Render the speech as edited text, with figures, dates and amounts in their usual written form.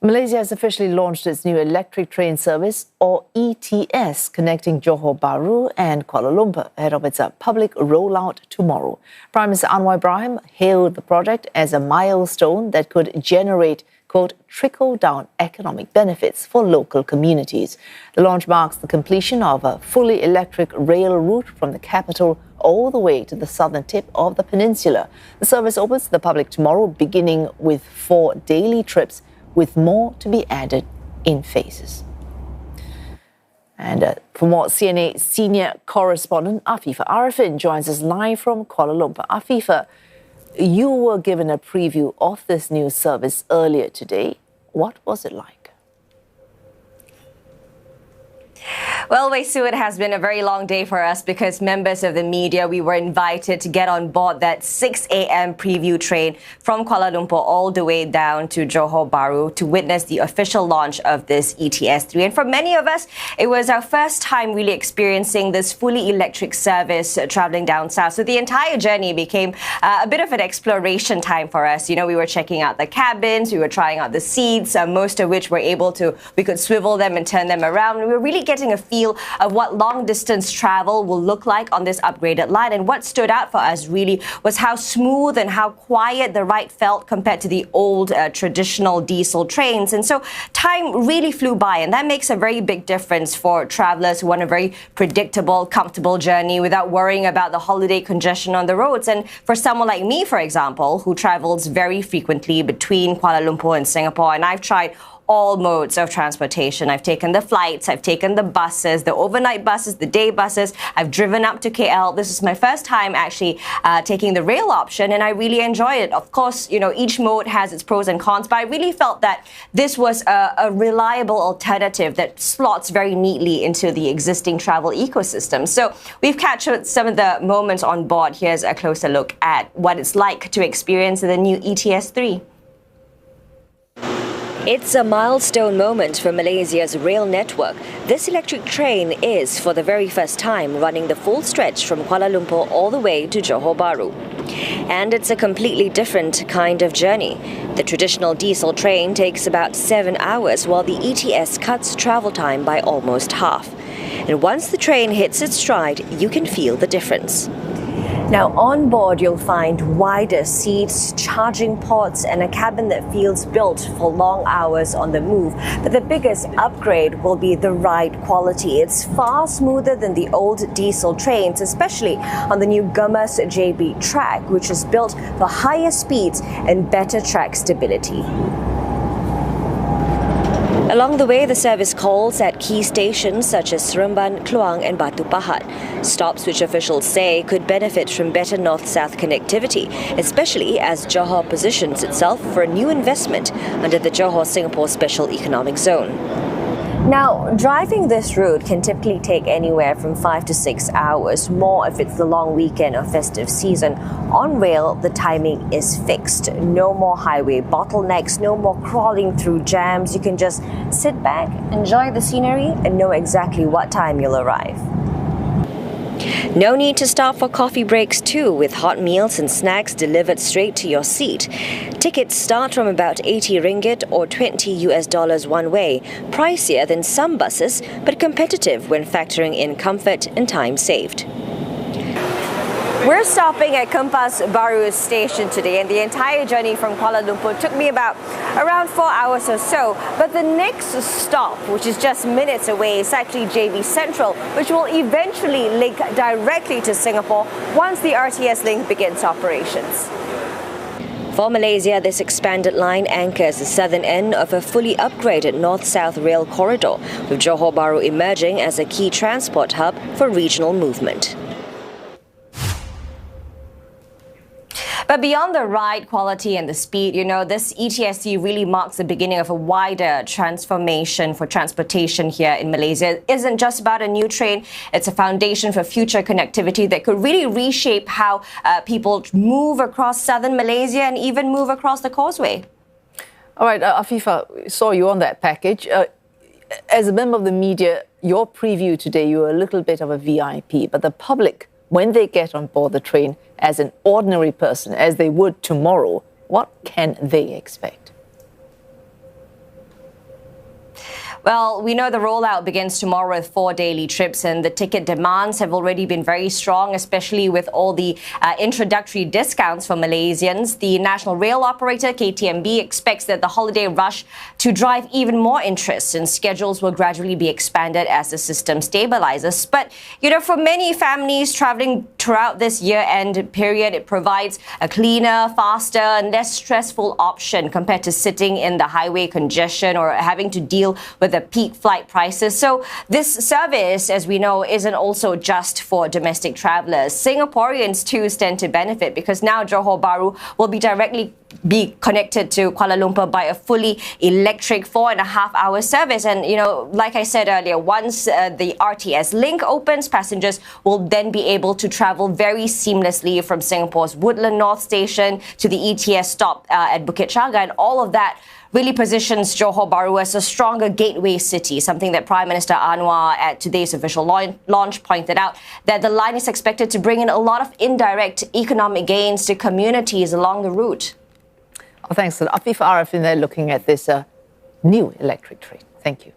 Malaysia has officially launched its new electric train service, or ETS, connecting Johor Bahru and Kuala Lumpur ahead of its public rollout tomorrow. Prime Minister Anwar Ibrahim hailed the project as a milestone that could generate, quote, trickle-down economic benefits for local communities. The launch marks the completion of a fully electric rail route from the capital all the way to the southern tip of the peninsula. The service opens to the public tomorrow, beginning with 4 daily trips, with more to be added in phases. And for more, CNA senior correspondent Afifah Ariffin joins us live from Kuala Lumpur. Afifah, you were given a preview of this new service earlier today. What was it like? Well, Waisu, it has been a very long day for us because members of the media, we were invited to get on board that 6 a.m. preview train from Kuala Lumpur all the way down to Johor Bahru to witness the official launch of this ETS3. And for many of us, it was our first time really experiencing this fully electric service traveling down south. So the entire journey became a bit of an exploration time for us. You know, we were checking out the cabins, we were trying out the seats, most of which we could swivel them and turn them around. We were really getting a feel of what long-distance travel will look like on this upgraded line. And what stood out for us really was how smooth and how quiet the ride felt compared to the old traditional diesel trains. And so time really flew by, and that makes a very big difference for travelers who want a very predictable, comfortable journey without worrying about the holiday congestion on the roads. And for someone like me, for example, who travels very frequently between Kuala Lumpur and Singapore, and I've tried all modes of transportation. I've taken the flights, I've taken the buses, the overnight buses, the day buses. I've driven up to KL. This is my first time actually taking the rail option, and I really enjoy it. Of course, you know, each mode has its pros and cons, but I really felt that this was a reliable alternative that slots very neatly into the existing travel ecosystem. So we've captured some of the moments on board. Here's a closer look at what it's like to experience the new ETS3. It's a milestone moment for Malaysia's rail network. This electric train is, for the very first time, running the full stretch from Kuala Lumpur all the way to Johor Bahru. And it's a completely different kind of journey. The traditional diesel train takes about 7 hours, while the ETS cuts travel time by almost half. And once the train hits its stride, you can feel the difference. Now, on board, you'll find wider seats, charging ports, and a cabin that feels built for long hours on the move. But the biggest upgrade will be the ride quality. It's far smoother than the old diesel trains, especially on the new Gemas JB track, which is built for higher speeds and better track stability. Along the way, the service calls at key stations such as Seremban, Kluang and Batu Pahat, stops which officials say could benefit from better north-south connectivity, especially as Johor positions itself for a new investment under the Johor-Singapore Special Economic Zone. Now, driving this route can typically take anywhere from 5 to 6 hours, more if it's the long weekend or festive season. On rail, the timing is fixed. No more highway bottlenecks, no more crawling through jams. You can just sit back, enjoy the scenery, and know exactly what time you'll arrive. No need to stop for coffee breaks too, with hot meals and snacks delivered straight to your seat. Tickets start from about 80 ringgit or $20 one way, pricier than some buses, but competitive when factoring in comfort and time saved. We're stopping at Kempas Bahru station today, and the entire journey from Kuala Lumpur took me around 4 hours or so. But the next stop, which is just minutes away, is actually JB Central, which will eventually link directly to Singapore once the RTS link begins operations. For Malaysia, this expanded line anchors the southern end of a fully upgraded north-south rail corridor, with Johor Bahru emerging as a key transport hub for regional movement. But beyond the ride quality and the speed, you know, this ETS3 really marks the beginning of a wider transformation for transportation here in Malaysia. It isn't just about a new train, it's a foundation for future connectivity that could really reshape how people move across southern Malaysia and even move across the causeway. All right, Afifah, saw you on that package. As a member of the media, your preview today, you were a little bit of a VIP, but the public, when they get on board the train as an ordinary person, as they would tomorrow, what can they expect? Well, we know the rollout begins tomorrow with 4 daily trips, and the ticket demands have already been very strong, especially with all the introductory discounts for Malaysians. The national rail operator, KTMB, expects that the holiday rush to drive even more interest, and schedules will gradually be expanded as the system stabilizes. But, for many families traveling throughout this year-end period, it provides a cleaner, faster, and less stressful option compared to sitting in the highway congestion or having to deal with the peak flight prices. So this service, as we know, isn't also just for domestic travelers. Singaporeans too stand to benefit because now Johor Bahru will directly be connected to Kuala Lumpur by a fully electric 4.5-hour service. And, like I said earlier, once the RTS link opens, passengers will then be able to travel very seamlessly from Singapore's Woodland North Station to the ETS stop at Bukit Chaga. And all of that really positions Johor Bahru as a stronger gateway city, something that Prime Minister Anwar at today's official launch pointed out, that the line is expected to bring in a lot of indirect economic gains to communities along the route. Oh, thanks. Afifah Ariffin there looking at this new electric train. Thank you.